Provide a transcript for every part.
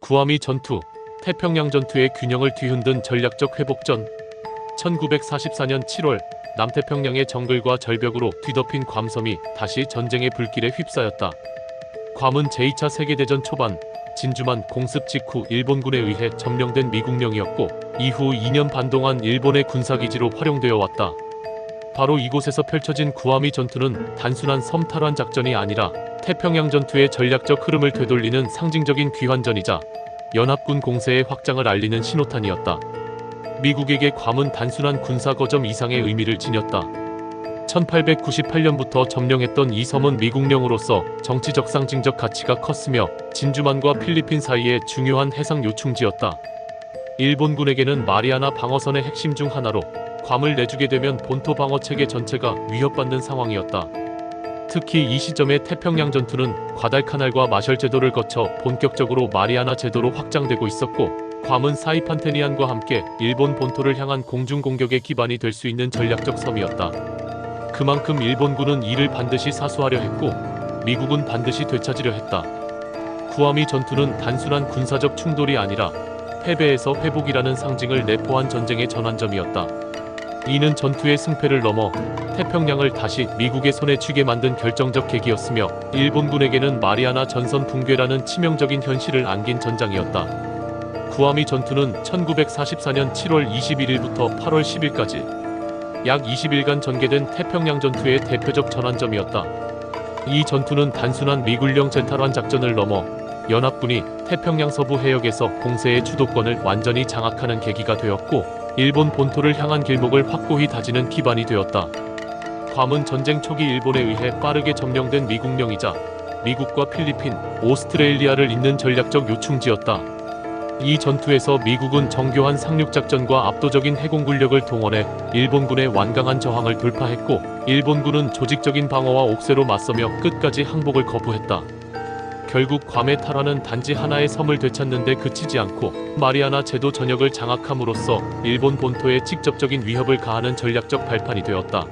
구아미 전투, 태평양 전투의 균형을 뒤흔든 전략적 회복전. 1944년 7월 남태평양의 정글과 절벽으로 뒤덮인 괌섬이 다시 전쟁의 불길에 휩싸였다. 괌은 제2차 세계대전 초반 진주만 공습 직후 일본군에 의해 점령된 미국령이었고 이후 2년 반 동안 일본의 군사기지로 활용되어 왔다. 바로 이곳에서 펼쳐진 구아미 전투는 단순한 섬 탈환 작전이 아니라 태평양 전투의 전략적 흐름을 되돌리는 상징적인 귀환전이자 연합군 공세의 확장을 알리는 신호탄이었다. 미국에게 괌은 단순한 군사 거점 이상의 의미를 지녔다. 1898년부터 점령했던 이 섬은 미국령으로서 정치적 상징적 가치가 컸으며 진주만과 필리핀 사이의 중요한 해상 요충지였다. 일본군에게는 마리아나 방어선의 핵심 중 하나로 괌을 내주게 되면 본토 방어 체계 전체가 위협받는 상황이었다. 특히 이 시점의 태평양 전투는 과달카날과 마셜 제도를 거쳐 본격적으로 마리아나 제도로 확장되고 있었고 괌은 사이판테니안과 함께 일본 본토를 향한 공중 공격의 기반이 될 수 있는 전략적 섬이었다. 그만큼 일본군은 이를 반드시 사수하려 했고 미국은 반드시 되찾으려 했다. 구아미 전투는 단순한 군사적 충돌이 아니라 패배에서 회복이라는 상징을 내포한 전쟁의 전환점이었다. 이는 전투의 승패를 넘어 태평양을 다시 미국의 손에 쥐게 만든 결정적 계기였으며 일본군에게는 마리아나 전선 붕괴라는 치명적인 현실을 안긴 전장이었다. 구아미 전투는 1944년 7월 21일부터 8월 10일까지 약 20일간 전개된 태평양 전투의 대표적 전환점이었다. 이 전투는 단순한 미군령 재탈환 작전을 넘어 연합군이 태평양 서부 해역에서 공세의 주도권을 완전히 장악하는 계기가 되었고 일본 본토를 향한 길목을 확고히 다지는 기반이 되었다. 괌은 전쟁 초기 일본에 의해 빠르게 점령된 미국령이자 미국과 필리핀, 오스트레일리아를 잇는 전략적 요충지였다. 이 전투에서 미국은 정교한 상륙작전과 압도적인 해공군력을 동원해 일본군의 완강한 저항을 돌파했고 일본군은 조직적인 방어와 옥새로 맞서며 끝까지 항복을 거부했다. 결국 괌의 탈환은 단지 하나의 섬을 되찾는 데 그치지 않고 마리아나 제도 전역을 장악함으로써 일본 본토에 직접적인 위협을 가하는 전략적 발판이 되었다.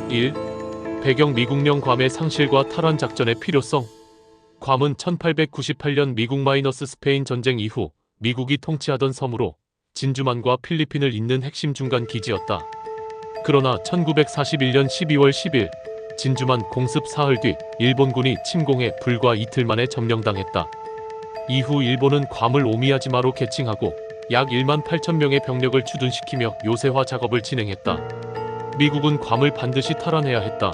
1. 배경 미국령 괌의 상실과 탈환 작전의 필요성. 괌은 1898년 미국-스페인 전쟁 이후 미국이 통치하던 섬으로 진주만과 필리핀을 잇는 핵심 중간 기지였다. 그러나 1941년 12월 10일 진주만 공습 사흘 뒤 일본군이 침공해 불과 이틀 만에 점령당했다. 이후 일본은 괌을 오미야지마로 개칭하고 약 1만 8천 명의 병력을 주둔시키며 요새화 작업을 진행했다. 미국은 괌을 반드시 탈환해야 했다.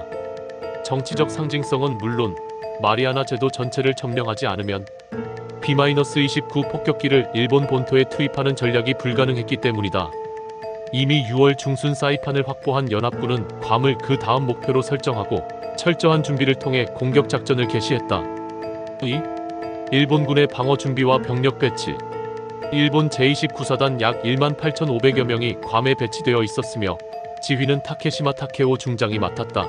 정치적 상징성은 물론 마리아나 제도 전체를 점령하지 않으면 B-29 폭격기를 일본 본토에 투입하는 전략이 불가능했기 때문이다. 이미 6월 중순 사이판을 확보한 연합군은 괌을 그 다음 목표로 설정하고 철저한 준비를 통해 공격 작전을 개시했다. 2. 일본군의 방어 준비와 병력 배치. 일본 제29사단 약 1만 8,500여 명이 괌에 배치되어 있었으며 지휘는 타케시마 타케오 중장이 맡았다.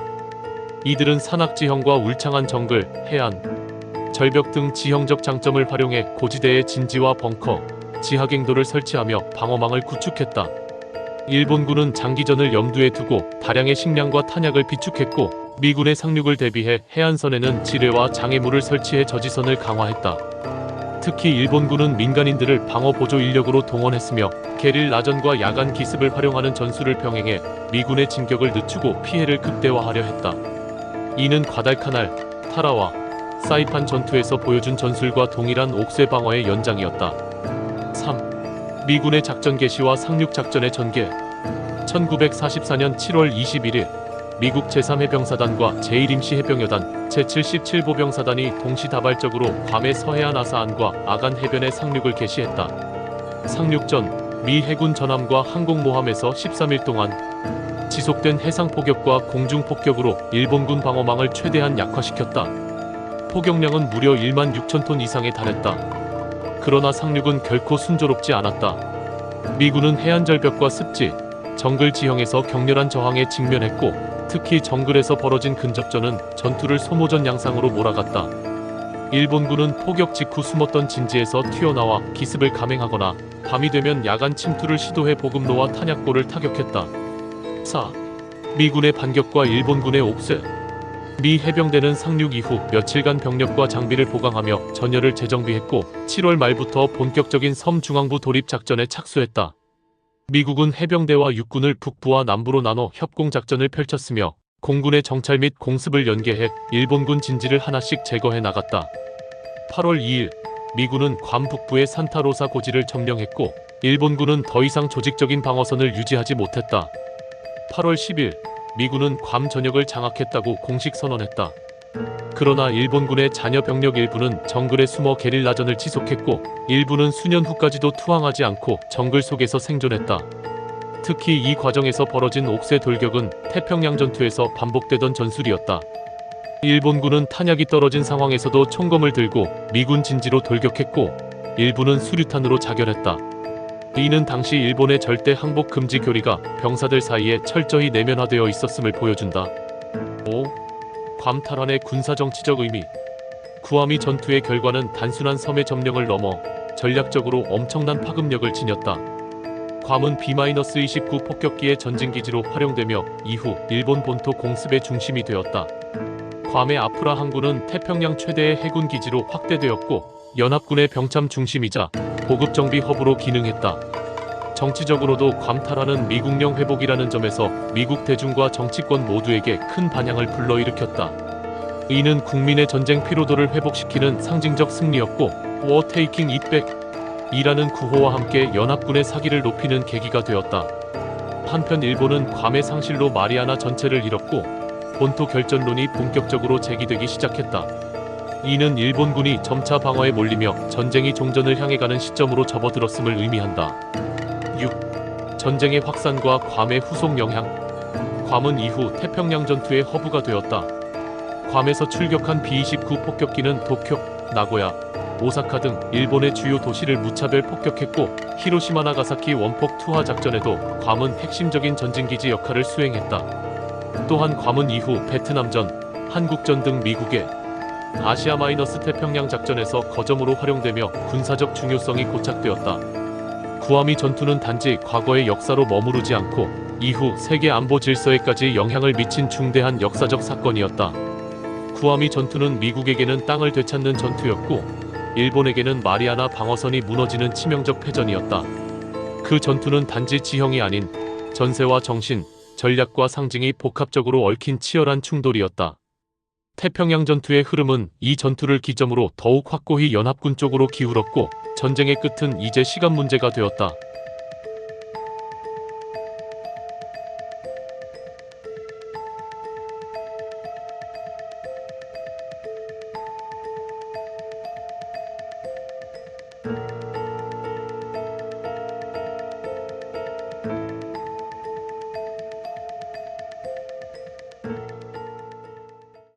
이들은 산악지형과 울창한 정글, 해안, 절벽 등 지형적 장점을 활용해 고지대에 진지와 벙커, 지하갱도를 설치하며 방어망을 구축했다. 일본군은 장기전을 염두에 두고 다량의 식량과 탄약을 비축했고 미군의 상륙을 대비해 해안선에는 지뢰와 장애물을 설치해 저지선을 강화했다. 특히 일본군은 민간인들을 방어 보조 인력으로 동원했으며 게릴라전과 야간 기습을 활용하는 전술을 병행해 미군의 진격을 늦추고 피해를 극대화하려 했다. 이는 과달카날, 타라와 사이판 전투에서 보여준 전술과 동일한 옥새 방어의 연장이었다. 3. 미군의 작전 개시와 상륙 작전의 전개. 1944년 7월 21일 미국 제3해병사단과 제1임시해병여단, 제77보병사단이 동시다발적으로 괌의 서해안 아사안과 아간 해변의 상륙을 개시했다. 상륙 전 미 해군 전함과 항공모함에서 13일 동안 지속된 해상폭격과 공중폭격으로 일본군 방어망을 최대한 약화시켰다. 폭격량은 무려 1만 6천 톤 이상에 달했다. 그러나 상륙은 결코 순조롭지 않았다. 미군은 해안절벽과 습지, 정글 지형에서 격렬한 저항에 직면했고 특히 정글에서 벌어진 근접전은 전투를 소모전 양상으로 몰아갔다. 일본군은 포격 직후 숨었던 진지에서 튀어나와 기습을 감행하거나 밤이 되면 야간 침투를 시도해 보급로와 탄약고를 타격했다. 4. 미군의 반격과 일본군의 옥새. 미 해병대는 상륙 이후 며칠간 병력과 장비를 보강하며 전열을 재정비했고 7월 말부터 본격적인 섬 중앙부 돌입 작전에 착수했다. 미국은 해병대와 육군을 북부와 남부로 나눠 협공작전을 펼쳤으며 공군의 정찰 및 공습을 연계해 일본군 진지를 하나씩 제거해 나갔다. 8월 2일 미군은 괌 북부의 산타로사 고지를 점령했고 일본군은 더 이상 조직적인 방어선을 유지하지 못했다. 8월 10일 미군은 괌 전역을 장악했다고 공식 선언했다. 그러나 일본군의 잔여 병력 일부는 정글에 숨어 게릴라전을 지속했고 일부는 수년 후까지도 투항하지 않고 정글 속에서 생존했다. 특히 이 과정에서 벌어진 옥새 돌격은 태평양 전투에서 반복되던 전술이었다. 일본군은 탄약이 떨어진 상황에서도 총검을 들고 미군 진지로 돌격했고 일부는 수류탄으로 자결했다. 이는 당시 일본의 절대 항복 금지 교리가 병사들 사이에 철저히 내면화되어 있었음을 보여준다. 5. 괌 탈환의 군사정치적 의미. 구아미 전투의 결과는 단순한 섬의 점령을 넘어 전략적으로 엄청난 파급력을 지녔다. 괌은 B-29 폭격기의 전진기지로 활용되며 이후 일본 본토 공습의 중심이 되었다. 괌의 아프라 항구는 태평양 최대의 해군 기지로 확대되었고 연합군의 병참 중심이자 보급 정비 허브로 기능했다. 정치적으로도 괌 탈환은 미국령 회복이라는 점에서 미국 대중과 정치권 모두에게 큰 반향을 불러일으켰다. 이는 국민의 전쟁 피로도를 회복시키는 상징적 승리였고 War Taking It Back 이라는 구호와 함께 연합군의 사기를 높이는 계기가 되었다. 한편 일본은 괌의 상실로 마리아나 전체를 잃었고 본토 결전론이 본격적으로 제기되기 시작했다. 이는 일본군이 점차 방어에 몰리며 전쟁이 종전을 향해 가는 시점으로 접어들었음을 의미한다. 6. 전쟁의 확산과 괌의 후속 영향. 괌은 이후 태평양 전투의 허브가 되었다. 괌에서 출격한 B-29 폭격기는 도쿄, 나고야, 오사카 등 일본의 주요 도시를 무차별 폭격했고 히로시마 나가사키 원폭 투하 작전에도 괌은 핵심적인 전진기지 역할을 수행했다. 또한 괌은 이후 베트남전, 한국전 등 미국의 아시아-태평양 작전에서 거점으로 활용되며 군사적 중요성이 고착되었다. 구아미 전투는 단지 과거의 역사로 머무르지 않고 이후 세계 안보 질서에까지 영향을 미친 중대한 역사적 사건이었다. 구아미 전투는 미국에게는 땅을 되찾는 전투였고 일본에게는 마리아나 방어선이 무너지는 치명적 패전이었다. 그 전투는 단지 지형이 아닌 전세와 정신, 전략과 상징이 복합적으로 얽힌 치열한 충돌이었다. 태평양 전투의 흐름은 이 전투를 기점으로 더욱 확고히 연합군 쪽으로 기울었고 전쟁의 끝은 이제 시간 문제가 되었다.